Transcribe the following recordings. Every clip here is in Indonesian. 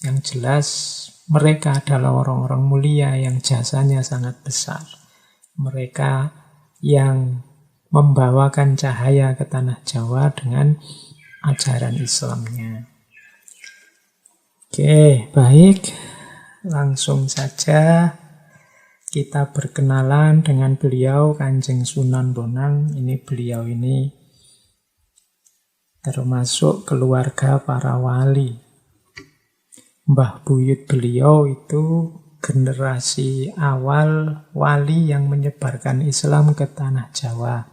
Yang jelas mereka adalah orang-orang mulia yang jasanya sangat besar. Mereka yang membawakan cahaya ke tanah Jawa dengan ajaran Islamnya. Oke, baik. Langsung saja kita berkenalan dengan beliau, Kanjeng Sunan Bonang. Beliau ini termasuk keluarga para wali. Mbah buyut beliau itu generasi awal wali yang menyebarkan Islam ke tanah Jawa.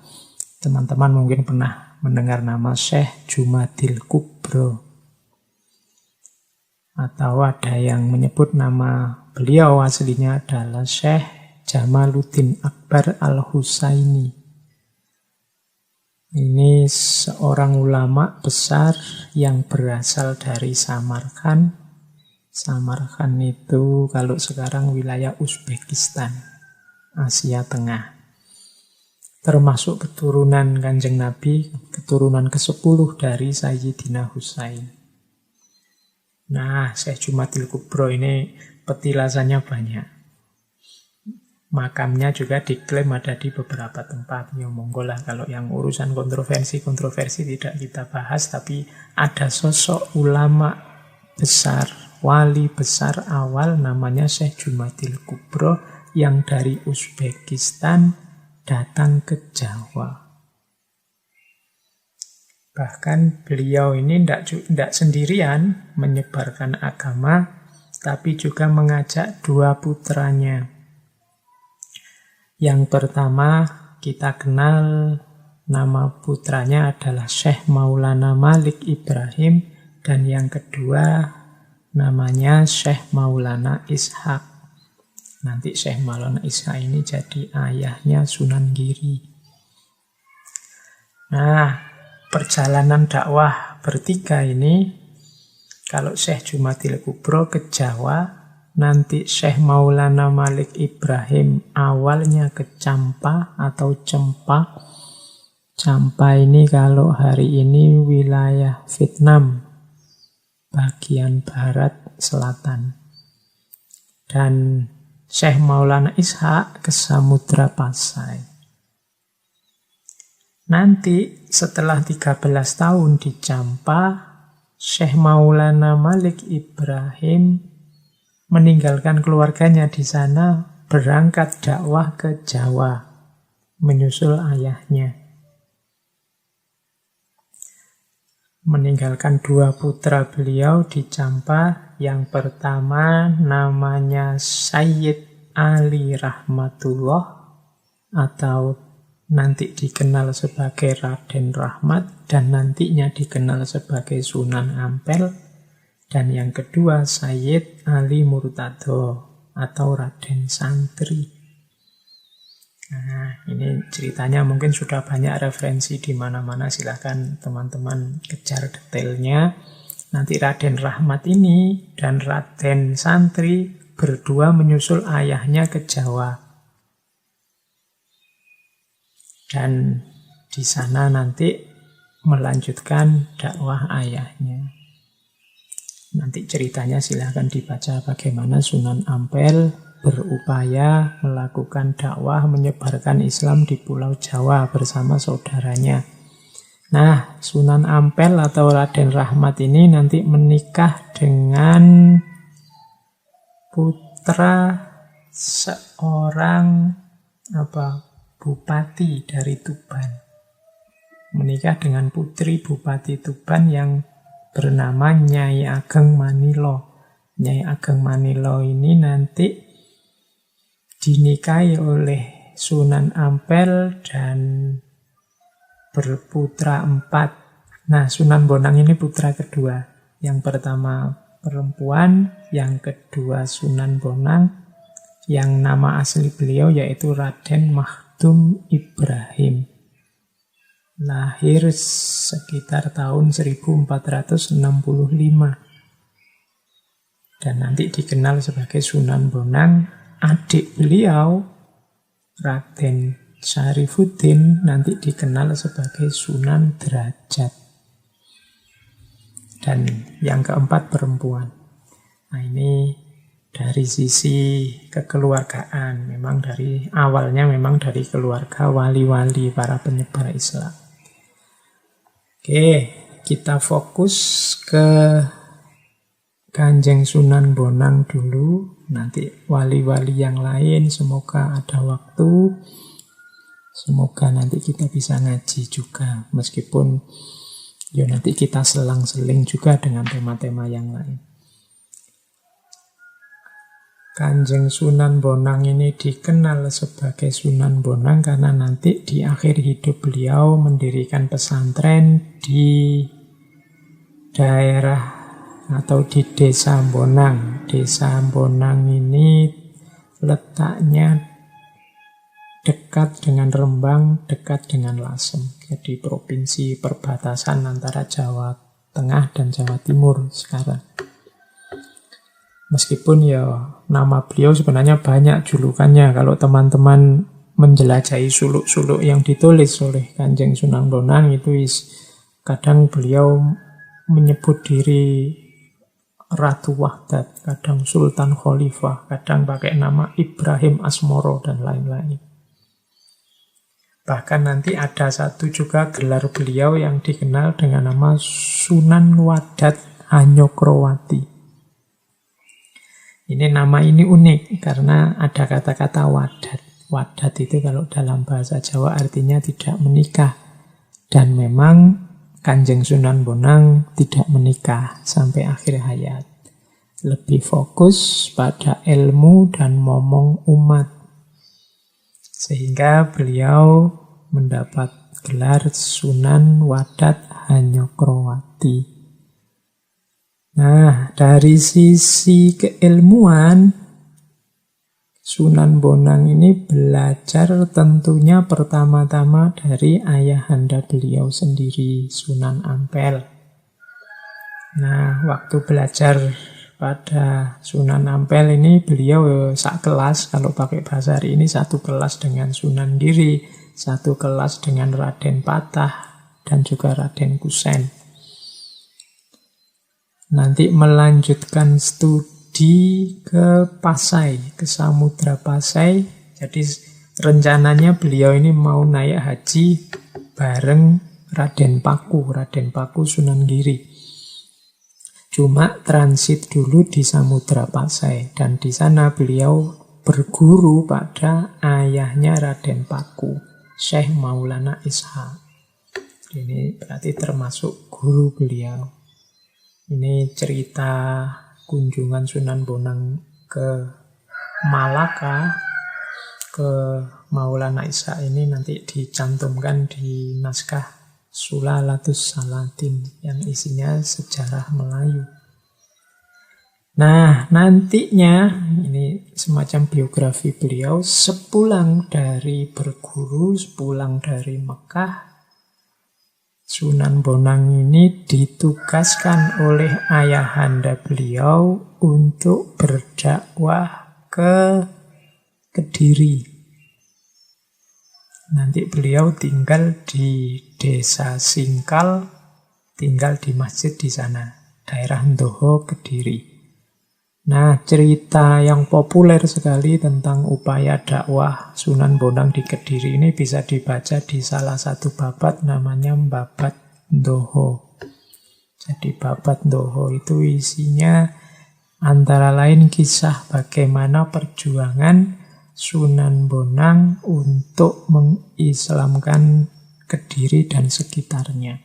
Teman-teman mungkin pernah mendengar nama Syekh Jumadil Kubro. Atau ada yang menyebut nama beliau aslinya adalah Syekh Jamaluddin Akbar Al-Husaini. Ini seorang ulama besar yang berasal dari Samarkand. Samarkand itu kalau sekarang wilayah Uzbekistan, Asia Tengah. Termasuk keturunan Kanjeng Nabi, keturunan ke-10 dari Sayyidina Husain. Nah, Syekh Jumadil Kubro ini petilasannya banyak. Makamnya juga diklaim ada di beberapa tempat. Ya monggo lah, kalau yang urusan kontroversi tidak kita bahas, tapi ada sosok ulama besar, wali besar awal namanya Syekh Jumadil Kubro yang dari Uzbekistan datang ke Jawa. Bahkan beliau ini tidak sendirian menyebarkan agama, tapi juga mengajak dua putranya. Yang pertama kita kenal nama putranya adalah Syekh Maulana Malik Ibrahim, dan yang kedua namanya Syekh Maulana Ishaq. Nanti Syekh Maulana Ishaq ini jadi ayahnya Sunan Giri. Nah, perjalanan dakwah bertiga ini, kalau Syekh Jumadil Kubro ke Jawa, nanti Syekh Maulana Malik Ibrahim awalnya ke Campa atau Cempa. Campa ini kalau hari ini wilayah Vietnam, bagian barat selatan. Dan Syekh Maulana Ishaq ke Samudra Pasai. Nanti setelah 13 tahun di Campa, Syekh Maulana Malik Ibrahim meninggalkan keluarganya di sana, berangkat dakwah ke Jawa, menyusul ayahnya. Meninggalkan dua putra beliau di Campa. Yang pertama namanya Sayyid Ali Rahmatullah, atau nanti dikenal sebagai Raden Rahmat, dan nantinya dikenal sebagai Sunan Ampel. Dan yang kedua Sayyid Ali Murtado atau Raden Santri. Nah, ini ceritanya mungkin sudah banyak referensi di mana-mana, silahkan teman-teman kejar detailnya. Nanti Raden Rahmat ini dan Raden Santri berdua menyusul ayahnya ke Jawa. Dan di sana nanti melanjutkan dakwah ayahnya. Nanti ceritanya silahkan dibaca bagaimana Sunan Ampel berupaya melakukan dakwah menyebarkan Islam di Pulau Jawa bersama saudaranya. Nah, Sunan Ampel atau Raden Rahmat ini nanti menikah dengan putra seorang bupati dari Tuban. Menikah dengan putri Bupati Tuban yang bernama Nyai Ageng Manilo. Nyai Ageng Manilo ini nanti dinikahi oleh Sunan Ampel dan berputra 4. Nah, Sunan Bonang ini putra kedua. Yang pertama perempuan, yang kedua Sunan Bonang, yang nama asli beliau yaitu Raden Makhdum Ibrahim. Lahir sekitar tahun 1465. Dan nanti dikenal sebagai Sunan Bonang. Adik beliau, Raden Syarifuddin, nanti dikenal sebagai Sunan Derajat. Dan yang keempat perempuan. Nah, ini dari sisi kekeluargaan, memang dari awalnya memang dari keluarga wali-wali para penyebar Islam. Oke, kita fokus ke Kanjeng Sunan Bonang dulu, nanti wali-wali yang lain semoga ada waktu, semoga nanti kita bisa ngaji juga, meskipun ya nanti kita selang-seling juga dengan tema-tema yang lain. Kanjeng Sunan Bonang ini dikenal sebagai Sunan Bonang karena nanti di akhir hidup beliau mendirikan pesantren di daerah atau di Desa Bonang. Desa Bonang ini letaknya dekat dengan Rembang, dekat dengan Lasem. Jadi provinsi perbatasan antara Jawa Tengah dan Jawa Timur sekarang. Meskipun ya nama beliau sebenarnya banyak julukannya. Kalau teman-teman menjelajahi suluk-suluk yang ditulis oleh Kanjeng Sunan Bonang itu kadang beliau menyebut diri Ratu Wahdat, kadang Sultan Khalifah, kadang pakai nama Ibrahim Asmoro dan lain-lain. Bahkan nanti ada satu juga gelar beliau yang dikenal dengan nama Sunan Wadat Hanyokrowati. Ini nama ini unik karena ada kata-kata wadat. Wadat itu kalau dalam bahasa Jawa artinya tidak menikah. Dan memang Kanjeng Sunan Bonang tidak menikah sampai akhir hayat. Lebih fokus pada ilmu dan momong umat. Sehingga beliau mendapat gelar Sunan Wadat Hanyokrowati. Nah, dari sisi keilmuan, Sunan Bonang ini belajar tentunya pertama-tama dari ayahanda beliau sendiri, Sunan Ampel. Nah, waktu belajar pada Sunan Ampel ini beliau sak kelas, kalau pakai bahasa hari ini satu kelas dengan Sunan Giri, satu kelas dengan Raden Patah, dan juga Raden Kusen. Nanti melanjutkan studi ke Pasai, ke Samudra Pasai. Jadi rencananya beliau ini mau naik haji bareng Raden Paku Sunan Giri. Cuma transit dulu di Samudra Pasai dan di sana beliau berguru pada ayahnya Raden Paku, Syekh Maulana Ishaq. Ini berarti termasuk guru beliau. Ini cerita kunjungan Sunan Bonang ke Malaka, ke Maulana Ishaq ini nanti dicantumkan di naskah Sulalatus Salatin yang isinya sejarah Melayu. Nah, nantinya ini semacam biografi beliau sepulang dari berguru, sepulang dari Mekah, Sunan Bonang ini ditugaskan oleh ayahanda beliau untuk berdakwah ke Kediri. Nanti beliau tinggal di Desa Singkal, tinggal di masjid di sana, daerah Ndoho, Kediri. Nah, cerita yang populer sekali tentang upaya dakwah Sunan Bonang di Kediri ini bisa dibaca di salah satu babat namanya Babat Ndoho. Jadi Babat Ndoho itu isinya antara lain kisah bagaimana perjuangan Sunan Bonang untuk mengislamkan Kediri dan sekitarnya.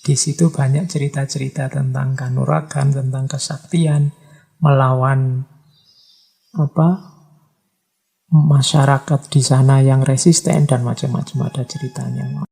Di situ banyak cerita-cerita tentang kanuragan, tentang kesaktian, melawan masyarakat di sana yang resisten dan macam-macam ada ceritanya.